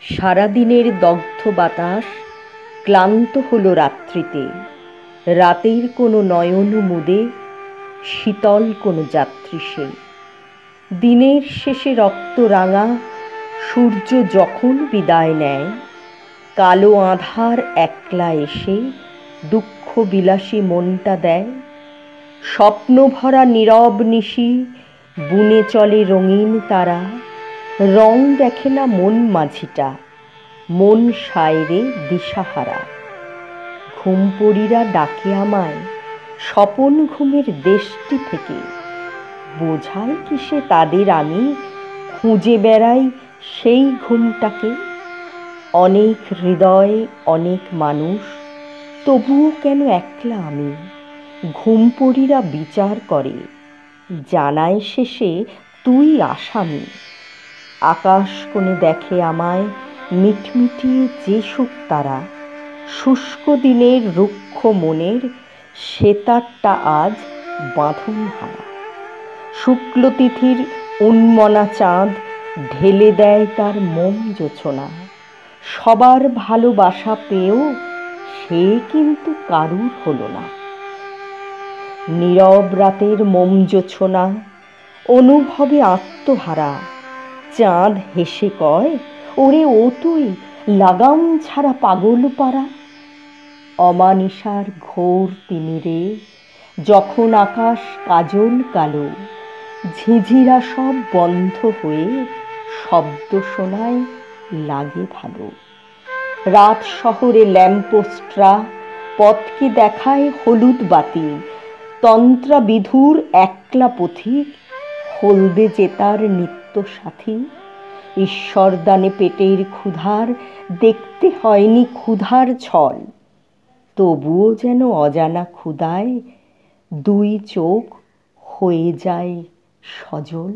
সারাদিনের দগ্ধ বাতাস ক্লান্ত হলো রাত্রিতে। রাতের কোনো নয়ন মুদে শীতল কোনো যাত্রী সে। দিনের শেষে রক্তরাঙা সূর্য যখন বিদায় নেয়, কালো আঁধার একলা এসে দুঃখ বিলাসী মনটা দেয়। স্বপ্নভরা নীরব নিশি বুনে চলে রঙিন তারা, রং দেখে না মন মাঝিটা, মন সায়রে দিশাহারা। ঘুমপড়িরা ডাকে আমায় স্বপন ঘুমের দেশটি থেকে, বোঝাই কিসে তাদের আমি খুঁজে বেড়াই সেই ঘুমটাকে। অনেক হৃদয় অনেক মানুষ, তবুও কেন একলা আমি? ঘুমপড়িরা বিচার করে, জানায় শেষে তুই আসামি। আকাশ কোণে দেখে আমায় মিটমিটিয়ে যে সুখ তারা, শুষ্ক দিনের রুক্ষ মনের সেতারটা আজ বাঁধন হারা। শুক্ল তিথির উন্মনা চাঁদ ঢেলে দেয় তার মোম জোছনা, সবার ভালোবাসা পেয়েও সে কিন্তু কারুর হলো না। নীরব রাতের মোম জোছনা অনুভবে আত্মহারা, চাঁদ হেসে কয়, ওরে ও তুই লাগাম ছাড়া পাগল পারা। অমানিসার ঘোর তিমিরে যখন আকাশ কাজল কালো, ঝিঝিরা সব বন্ধ হয়ে শব্দ শোনায় লাগে ভালো। রাত শহরে ল্যাম্পপোস্টরা পথকে দেখায় হলুদ বাতি, তন্ত্রা বিধুর একলা পথিক হলদে জেতার নিত্য সাথী। ঈশ্বরদানে পেটের ক্ষুধার দেখতে হয়নি ক্ষুধার ছল, তবুও যেন অজানা ক্ষুধায় দুই চোখ হয়ে যায় সজল।